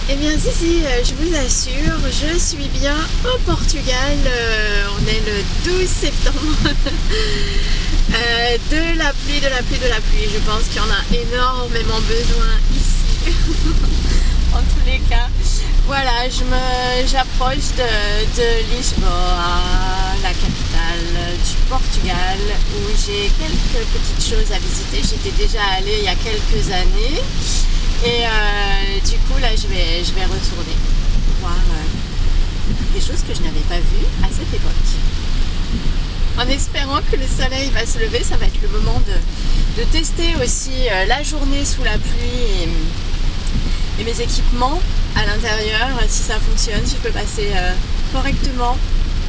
Eh bien si, je vous assure, je suis bien au Portugal. On est le 12 septembre. De la pluie, de la pluie, de la pluie. Je pense qu'il y en a énormément besoin ici. En tous les cas. Voilà, j'approche de Lisboa, la capitale du Portugal, où j'ai quelques petites choses à visiter. J'étais déjà allée il y a quelques années. Et du coup là je vais retourner voir des choses que je n'avais pas vues à cette époque. En espérant que le soleil va se lever, ça va être le moment de tester aussi la journée sous la pluie et mes équipements à l'intérieur, si ça fonctionne, si je peux passer correctement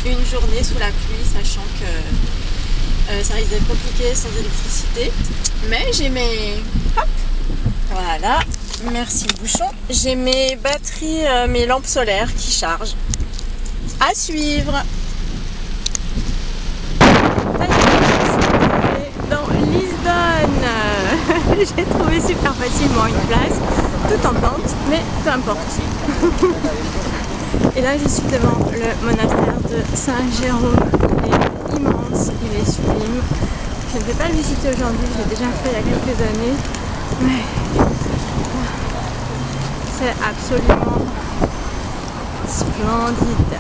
une journée sous la pluie, sachant que ça risque d'être compliqué sans électricité. Mais j'ai mes... Hop, voilà, merci le bouchon. J'ai mes batteries, mes lampes solaires qui chargent. À suivre. Dans Lisbonne, j'ai trouvé super facilement une place, tout en pente, mais peu importe. Et là, je suis devant le monastère de Saint-Jérôme. Il est immense, il est sublime. Je ne vais pas le visiter aujourd'hui, je l'ai déjà fait il y a quelques années. Mais c'est absolument splendide.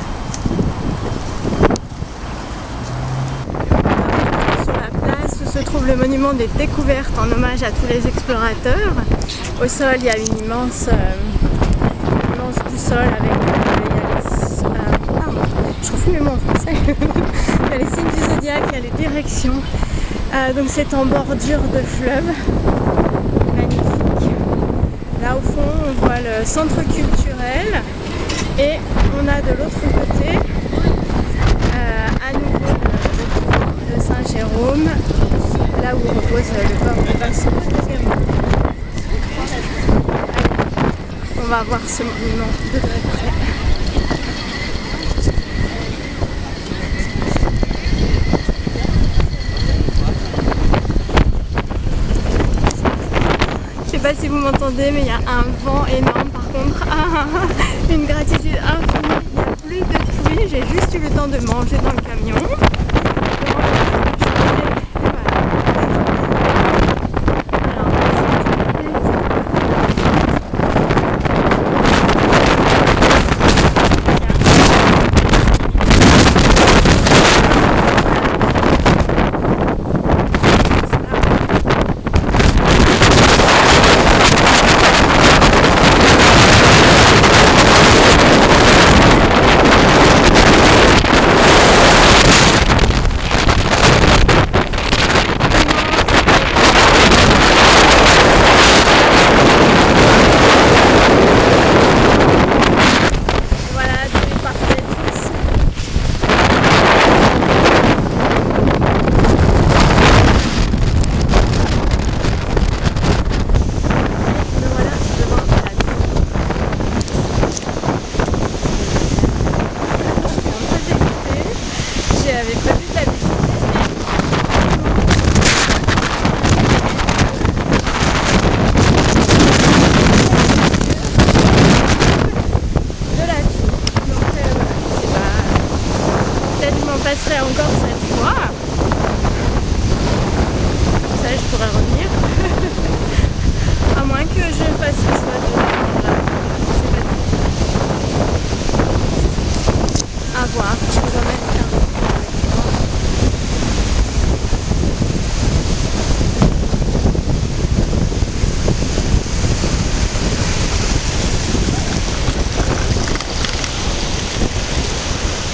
Sur la place où se trouve le monument des découvertes en hommage à tous les explorateurs. Au sol, il y a une immense boussole avec je refuse mes mots en français. Il y a les signes du zodiaque, il y a les directions. Donc c'est en bordure de fleuve. Magnifique. Là au fond, on voit le centre culturel et on a de l'autre côté à nouveau le Saint-Jérôme, là où repose le corps de Vincent. On va voir ce monument de très près. Je sais pas si vous m'entendez, mais il y a un vent énorme par contre. Une gratitude infinie. Il n'y a plus de pluie, j'ai juste eu le temps de manger dans le camion. Passerai encore cette fois. Comme ça, je pourrais revenir. À moins que je fasse le choix de revenir là. À voir. Je vous emmène avec moi.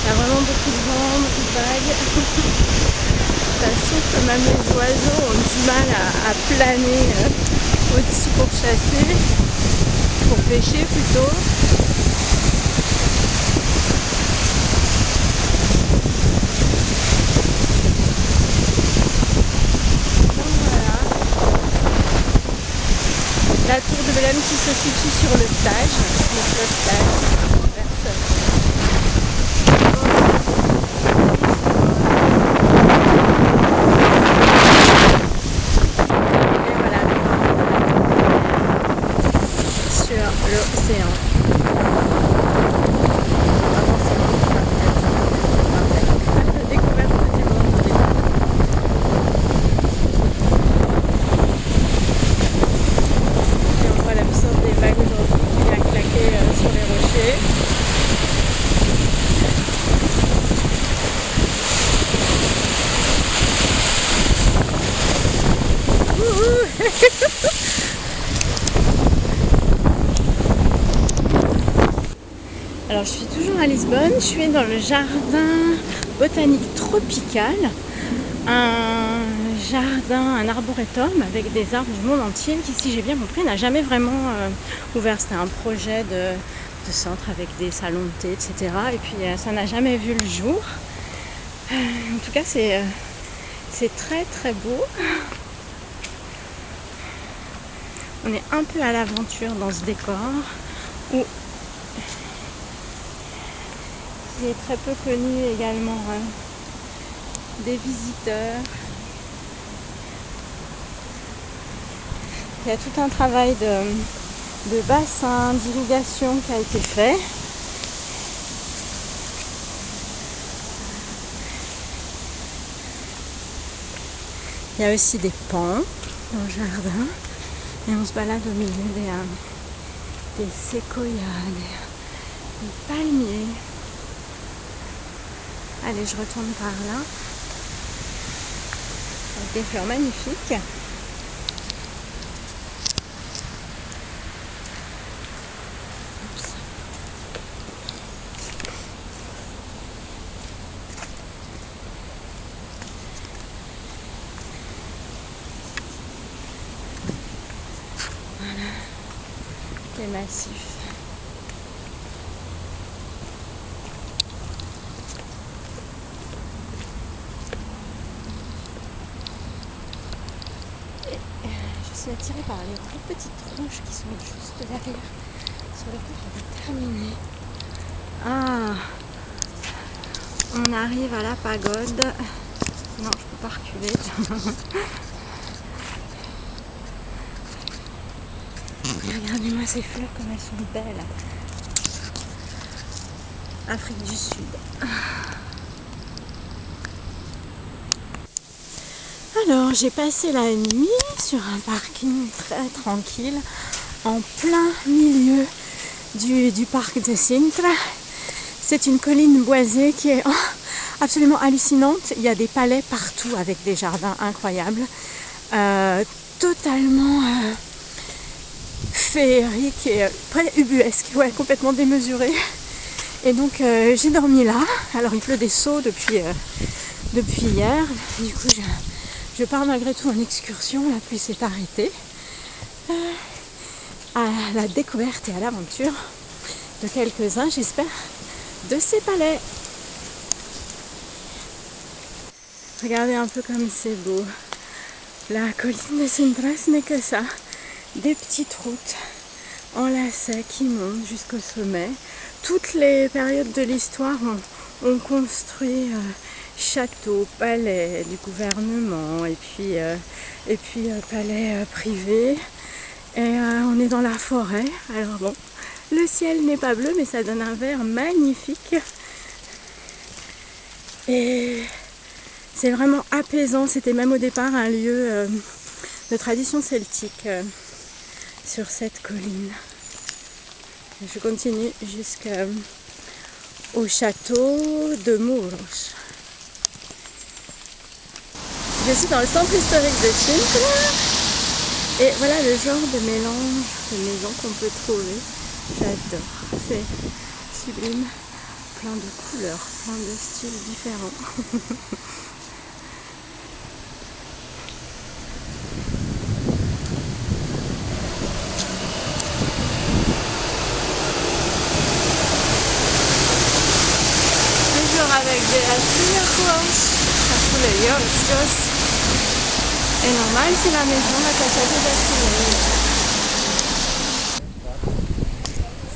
Il y a vraiment beaucoup de vent, beaucoup de vagues. Ça souffle, même les oiseaux ont du mal à planer au-dessus pour chasser, pour pêcher plutôt. Donc voilà. La tour de Belém qui se situe sur le Tage, le fleuve Tage. L'océan. Alors je suis toujours à Lisbonne, je suis dans le jardin botanique tropical, un jardin, un arboretum avec des arbres du monde entier qui, si j'ai bien compris, n'a jamais vraiment ouvert. C'était un projet de centre avec des salons de thé, etc. Et puis ça n'a jamais vu le jour. En tout cas, c'est très très beau. On est un peu à l'aventure dans ce décor où il est très peu connu également des visiteurs. Il y a tout un travail de bassin, d'irrigation qui a été fait. Il y a aussi des pans dans le jardin et on se balade au milieu des séquoias, des palmiers. Allez, je retourne par là avec des fleurs magnifiques. Voilà, des massifs. Je suis attirée par les toutes petites roches qui sont juste derrière, sur lesquelles je vais terminer. Ah, on arrive à la pagode. Non, je peux pas reculer. Regardez-moi ces fleurs comme elles sont belles. Afrique du Sud. Alors j'ai passé la nuit sur un parking très tranquille en plein milieu du parc de Sintra. C'est une colline boisée qui est absolument hallucinante. Il y a des palais partout avec des jardins incroyables, totalement féeriques et ubuesques, ouais, complètement démesurés. Et donc j'ai dormi là. Alors il pleut des seaux depuis hier. Du coup je pars malgré tout en excursion. La pluie s'est arrêtée. À la découverte et à l'aventure de quelques-uns, j'espère, de ces palais. Regardez un peu comme c'est beau. La colline de Sintra, ce n'est que ça. Des petites routes en lacets qui montent jusqu'au sommet. Toutes les périodes de l'histoire ont construit châteaux, palais du gouvernement et puis palais privés. Et on est dans la forêt. Alors bon, le ciel n'est pas bleu, mais ça donne un vert magnifique. Et c'est vraiment apaisant. C'était même au départ un lieu de tradition celtique sur cette colline. Je continue jusqu'au château de Muros. Je suis dans le centre historique de Sintra. Et voilà le genre de mélange de maisons qu'on peut trouver. J'adore. C'est sublime. Plein de couleurs, plein de styles différents. Toujours avec des azulejos, azulejos. Et normal, c'est la maison de la Casa de Azulejos.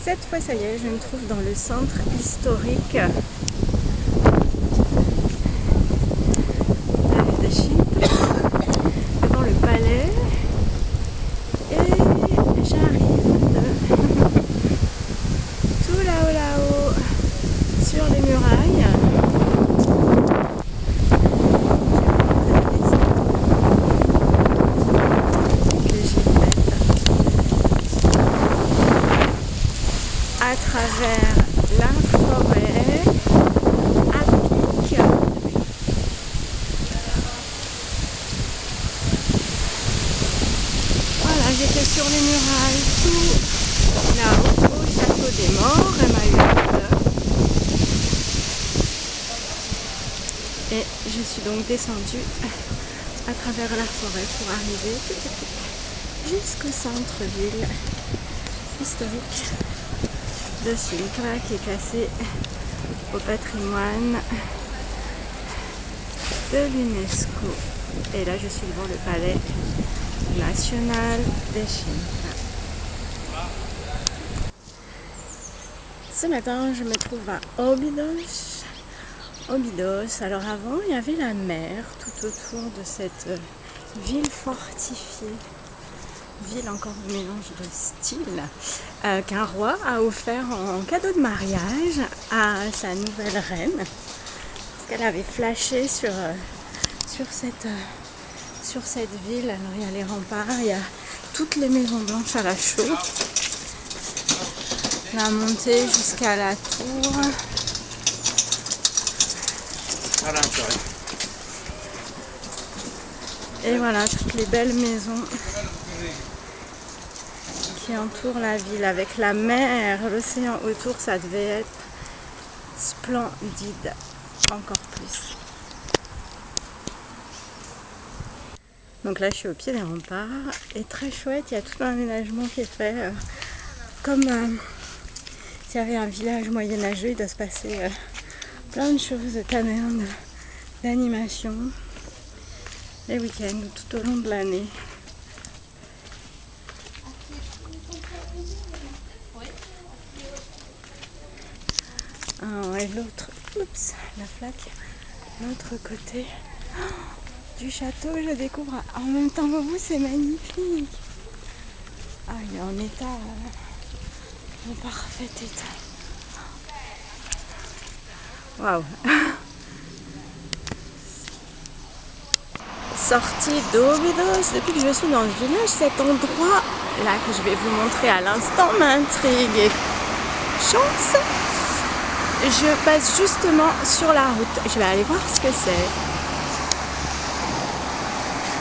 Cette fois, ça y est, je me trouve dans le centre historique de Sintra, devant le palais. Et j'arrive tout là-haut, sur les murailles. À travers la forêt à pic. Voilà, j'étais sur les murailles tout là-haut au château des morts. Elle m'a eu peur. Et je suis donc descendue à travers la forêt pour arriver jusqu'au centre-ville historique de Cintra qui est classé au patrimoine de l'UNESCO. Et là je suis devant le palais national de Cintra. Ce matin je me trouve à Óbidos. Alors avant il y avait la mer tout autour de cette ville fortifiée, ville encore de mélange de style, qu'un roi a offert en cadeau de mariage à sa nouvelle reine, parce qu'elle avait flashé sur cette ville. Alors il y a les remparts, il y a toutes les maisons blanches à la chaux, la montée jusqu'à la tour. Et voilà, toutes les belles maisons qui entourent la ville avec la mer, l'océan autour, ça devait être splendide, encore plus. Donc là je suis au pied des remparts et très chouette, il y a tout un aménagement qui est fait comme s'il y avait un village moyenâgeux. Il doit se passer plein de choses, de tavernes, d'animation les week-ends ou tout au long de l'année. Et l'autre, oups, la flaque, l'autre côté du château, je découvre en même temps que vous, c'est magnifique. Ah, il est en état, en parfait état. Waouh. Sortie d'Óbidos, depuis que je suis dans le village, cet endroit là que je vais vous montrer à l'instant m'intrigue. Et chance, je passe justement sur la route. Je vais aller voir ce que c'est.